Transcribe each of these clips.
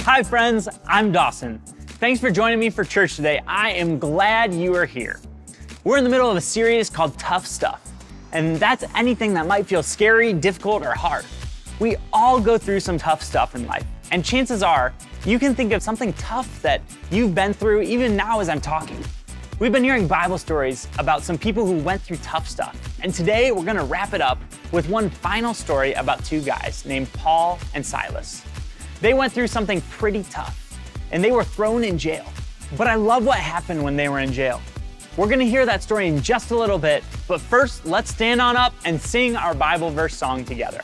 Hi friends, I'm Dawson. Thanks for joining me for church today. I am glad you are here. We're in the middle of a series called Tough Stuff, and that's anything that might feel scary, difficult, or hard. We all go through some tough stuff in life, and chances are you can think of something tough that you've been through even now as I'm talking. We've been hearing Bible stories about some people who went through tough stuff, and today we're gonna wrap it up with one final story about two guys named Paul and Silas. They went through something pretty tough, and they were thrown in jail. But I love what happened when they were in jail. We're gonna hear that story in just a little bit, but first, let's stand on up and sing our Bible verse song together.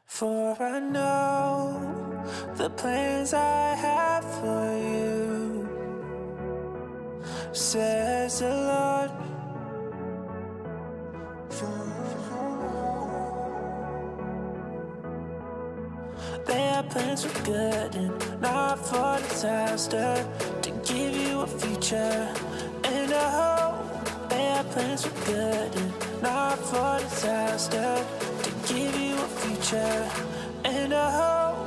For I know the plans I have for you, says the Lord. They are plans for good and not for disaster, to give you a future and a hope. They are plans for good and not for disaster, to give you a future and a hope.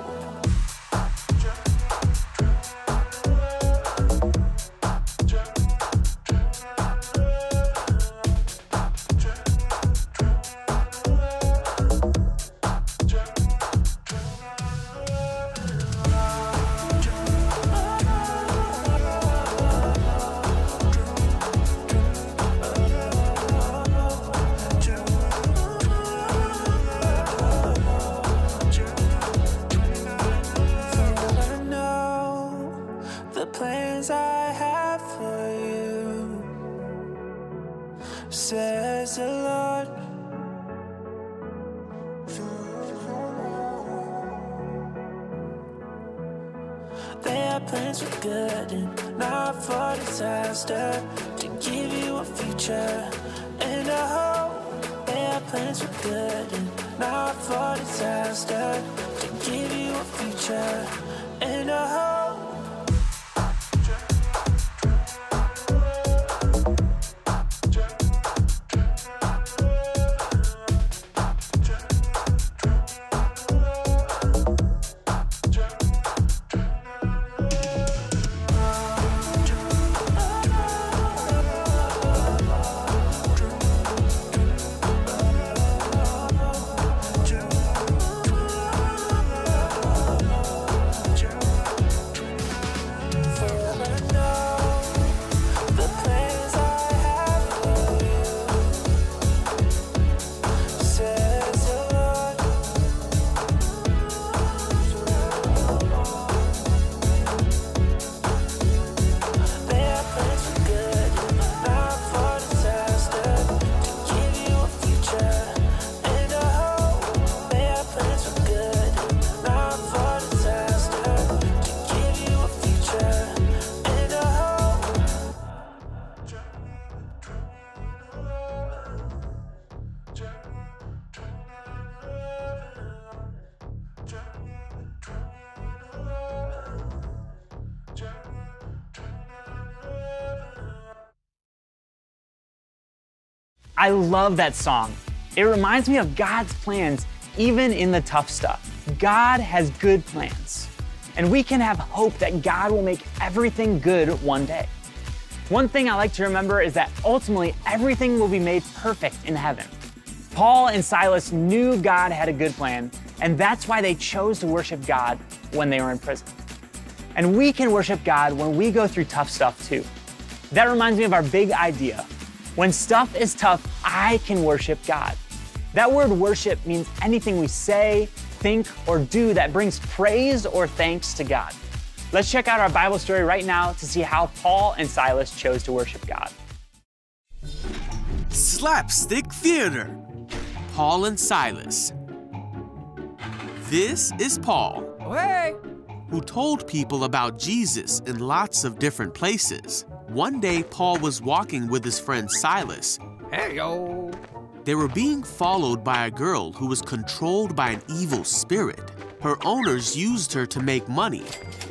Says the Lord. They are plans for good and not for disaster, to give you a future and a hope. They are plans for good and not for disaster, to give you a future and a hope. I love that song. It reminds me of God's plans even in the tough stuff. God has good plans, and we can have hope that God will make everything good one day. One thing I like to remember is that ultimately everything will be made perfect in heaven. Paul and Silas knew God had a good plan, and that's why they chose to worship God when they were in prison. And we can worship God when we go through tough stuff too. That reminds me of our big idea. When stuff is tough, I can worship God. That word worship means anything we say, think, or do that brings praise or thanks to God. Let's check out our Bible story right now to see how Paul and Silas chose to worship God. Slapstick Theater. Paul and Silas. This is Paul, who told people about Jesus in lots of different places. One day, Paul was walking with his friend Silas. Hey-yo! They were being followed by a girl who was controlled by an evil spirit. Her owners used her to make money.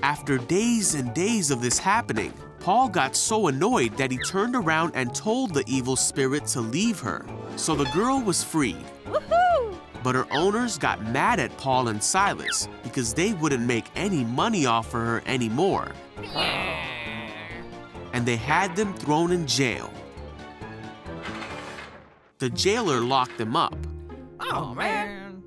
After days and days of this happening, Paul got so annoyed that he turned around and told the evil spirit to leave her. So the girl was freed. Woohoo! But her owners got mad at Paul and Silas because they wouldn't make any money off of her anymore. And they had them thrown in jail. The jailer locked them up. Oh, man.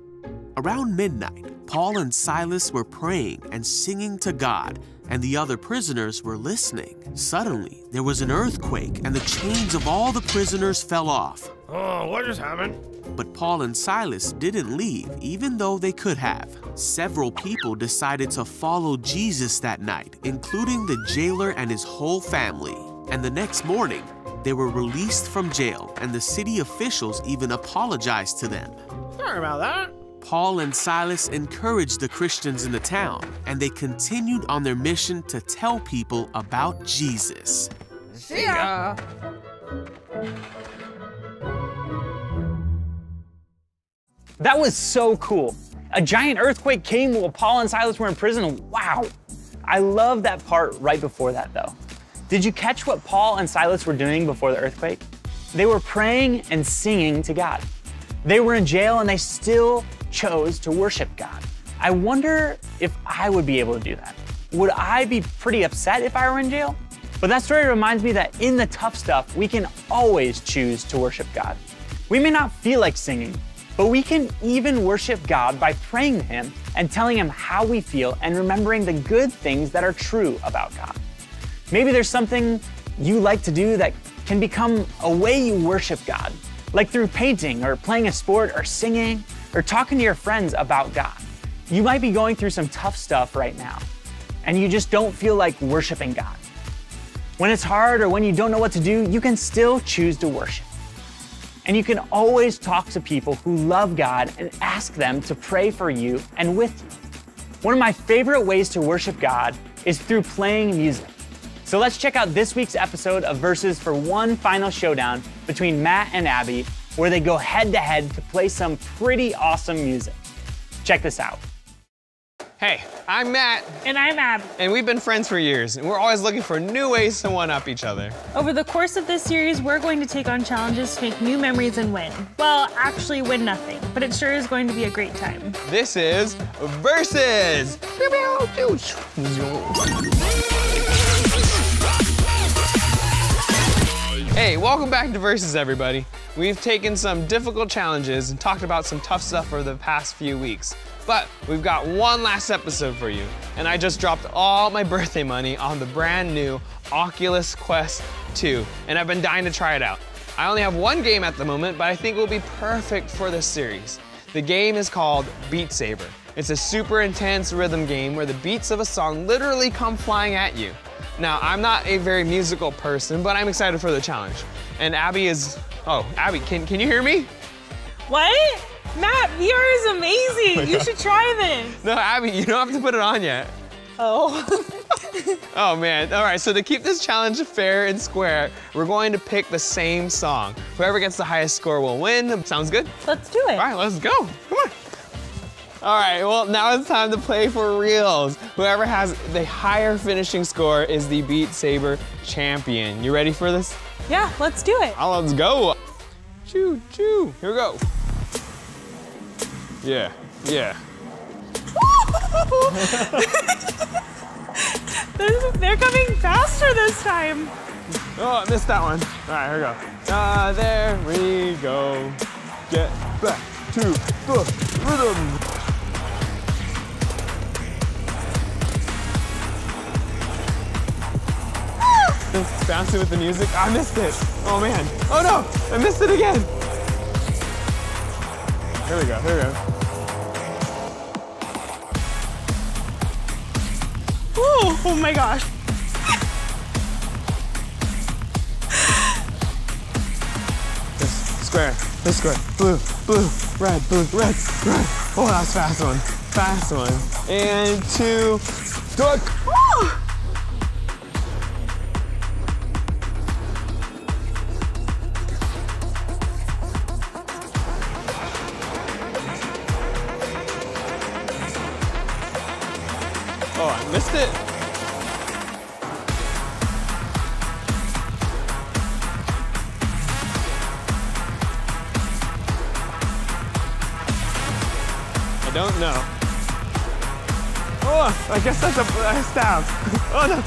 Around midnight, Paul and Silas were praying and singing to God, and the other prisoners were listening. Suddenly, there was an earthquake, and the chains of all the prisoners fell off. Oh, what just happened? But Paul and Silas didn't leave, even though they could have. Several people decided to follow Jesus that night, including the jailer and his whole family. And the next morning, they were released from jail, and the city officials even apologized to them. Sorry about that. Paul and Silas encouraged the Christians in the town, and they continued on their mission to tell people about Jesus. See ya. That was so cool. A giant earthquake came while Paul and Silas were in prison. Wow. I love that part right before that though. Did you catch what Paul and Silas were doing before the earthquake? They were praying and singing to God. They were in jail and they still chose to worship God. I wonder if I would be able to do that. Would I be pretty upset if I were in jail? But that story reminds me that in the tough stuff, we can always choose to worship God. We may not feel like singing, but we can even worship God by praying to Him and telling Him how we feel and remembering the good things that are true about God. Maybe there's something you like to do that can become a way you worship God, like through painting or playing a sport or singing or talking to your friends about God. You might be going through some tough stuff right now, and you just don't feel like worshiping God. When it's hard or when you don't know what to do, you can still choose to worship. And you can always talk to people who love God and ask them to pray for you and with you. One of my favorite ways to worship God is through playing music. So let's check out this week's episode of Verses for one final showdown between Matt and Abby, where they go head to head to play some pretty awesome music. Check this out. Hey, I'm Matt. And I'm Ab. And we've been friends for years, and we're always looking for new ways to one-up each other. Over the course of this series, we're going to take on challenges to make new memories and win. Well, actually win nothing, but it sure is going to be a great time. This is Versus! Hey, welcome back to Versus, everybody. We've taken some difficult challenges and talked about some tough stuff over the past few weeks. But we've got one last episode for you, and I just dropped all my birthday money on the brand new Oculus Quest 2, and I've been dying to try it out. I only have one game at the moment, but I think it will be perfect for this series. The game is called Beat Saber. It's a super intense rhythm game where the beats of a song literally come flying at you. Now, I'm not a very musical person, but I'm excited for the challenge. And Abby is, oh, Abby, can you hear me? What? Matt, VR is amazing. You should try this. No, Abby, you don't have to put it on yet. Oh. Oh man, all right, so to keep this challenge fair and square, we're going to pick the same song. Whoever gets the highest score will win. Sounds good? Let's do it. All right, let's go, come on. All right, well, now it's time to play for reals. Whoever has the higher finishing score is the Beat Saber champion. You ready for this? Yeah, let's do it. Oh, let's go. Choo, choo, here we go. Yeah, yeah. They're coming faster this time. Oh, I missed that one. All right, here we go. There we go. Get back to the rhythm. Just bouncing with the music. I missed it. Oh man. Oh no, I missed it again. Here we go, here we go. Ooh, oh my gosh. This square, blue, blue, red, red. Oh, that was fast one, fast one. And two, duck. Oh. Oh, I missed it. don't know. Oh, I guess that's a stab. Oh no.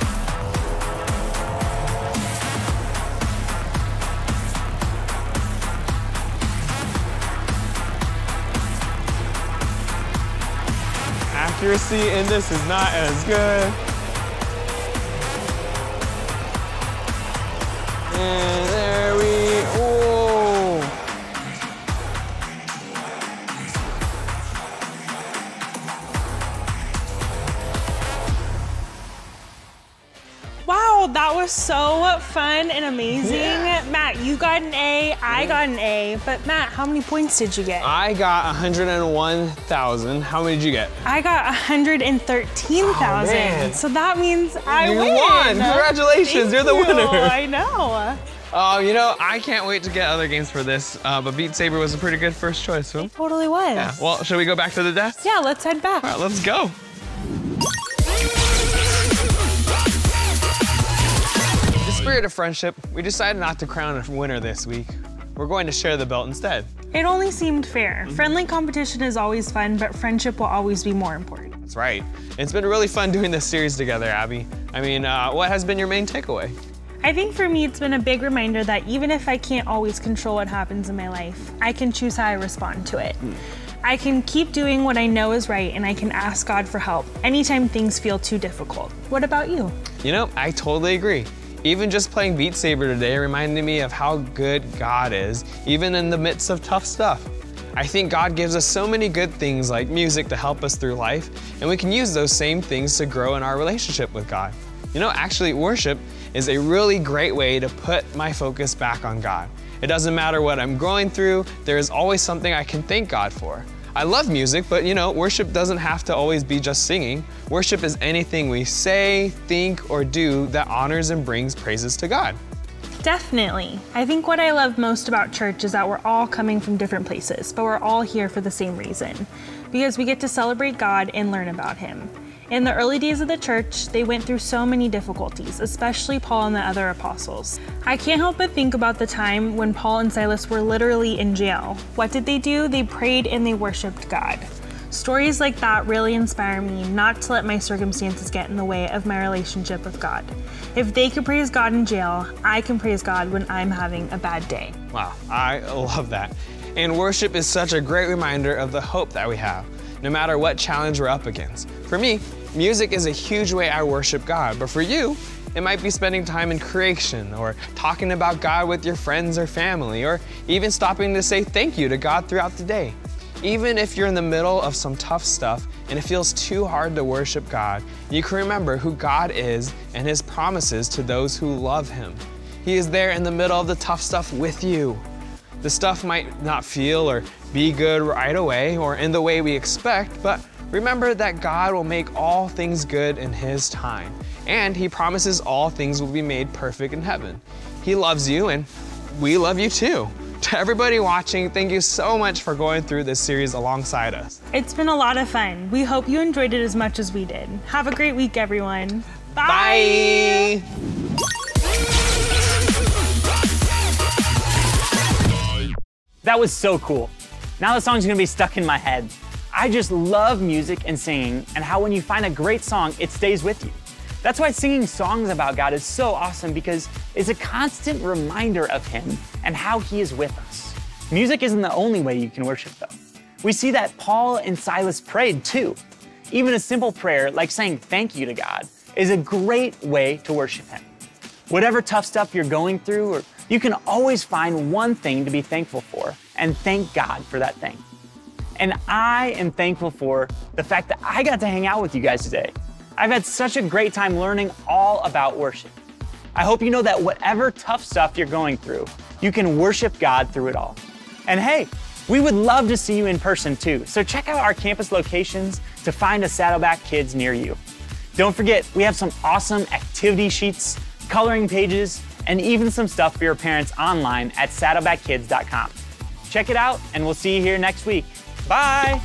Accuracy in this is not as good. And there we, oh. Wow, that was so fun and amazing. Yeah. Matt, you got an A, I got an A, but Matt, how many points did you get? I got 101,000. How many did you get? I got 113,000. man. So that means I You win. won! Congratulations, you're the Thank winner. you. I know. Oh, you know, I can't wait to get other games for this, but Beat Saber was a pretty good first choice. So. Totally was. Yeah, well, should we go back to the desk? Yeah, let's head back. All right, let's go. In the spirit of friendship, we decided not to crown a winner this week. We're going to share the belt instead. It only seemed fair. Friendly competition is always fun, but friendship will always be more important. That's right. It's been really fun doing this series together, Abby. I mean, what has been your main takeaway? I think for me, it's been a big reminder that even if I can't always control what happens in my life, I can choose how I respond to it. I can keep doing what I know is right, and I can ask God for help anytime things feel too difficult. What about you? You know, I totally agree. Even just playing Beat Saber today reminded me of how good God is, even in the midst of tough stuff. I think God gives us so many good things like music to help us through life, and we can use those same things to grow in our relationship with God. You know, actually, worship is a really great way to put my focus back on God. It doesn't matter what I'm going through, there is always something I can thank God for. I love music, but you know, worship doesn't have to always be just singing. Worship is anything we say, think, or do that honors and brings praises to God. Definitely. I think what I love most about church is that we're all coming from different places, but we're all here for the same reason, because we get to celebrate God and learn about Him. In the early days of the church, they went through so many difficulties, especially Paul and the other apostles. I can't help but think about the time when Paul and Silas were literally in jail. What did they do? They prayed and they worshiped God. Stories like that really inspire me not to let my circumstances get in the way of my relationship with God. If they could praise God in jail, I can praise God when I'm having a bad day. Wow, I love that. And worship is such a great reminder of the hope that we have, no matter what challenge we're up against. For me, music is a huge way I worship God, but for you, it might be spending time in creation or talking about God with your friends or family, or even stopping to say thank you to God throughout the day. Even if you're in the middle of some tough stuff and it feels too hard to worship God, you can remember who God is and His promises to those who love Him. He is there in the middle of the tough stuff with you. The stuff might not feel or be good right away or in the way we expect, but remember that God will make all things good in His time, and He promises all things will be made perfect in heaven. He loves you, and we love you too. To everybody watching, thank you so much for going through this series alongside us. It's been a lot of fun. We hope you enjoyed it as much as we did. Have a great week, everyone. Bye. That was so cool. Now the song's gonna be stuck in my head. I just love music and singing, and how when you find a great song, it stays with you. That's why singing songs about God is so awesome, because it's a constant reminder of Him and how He is with us. Music isn't the only way you can worship, though. We see that Paul and Silas prayed too. Even a simple prayer like saying thank you to God is a great way to worship Him. Whatever tough stuff you're going through, or you can always find one thing to be thankful for and thank God for that thing. And I am thankful for the fact that I got to hang out with you guys today. I've had such a great time learning all about worship. I hope you know that whatever tough stuff you're going through, you can worship God through it all. And hey, we would love to see you in person too, so check out our campus locations to find a Saddleback Kids near you. Don't forget, we have some awesome activity sheets, coloring pages, and even some stuff for your parents online at saddlebackkids.com. Check it out, and we'll see you here next week. Bye!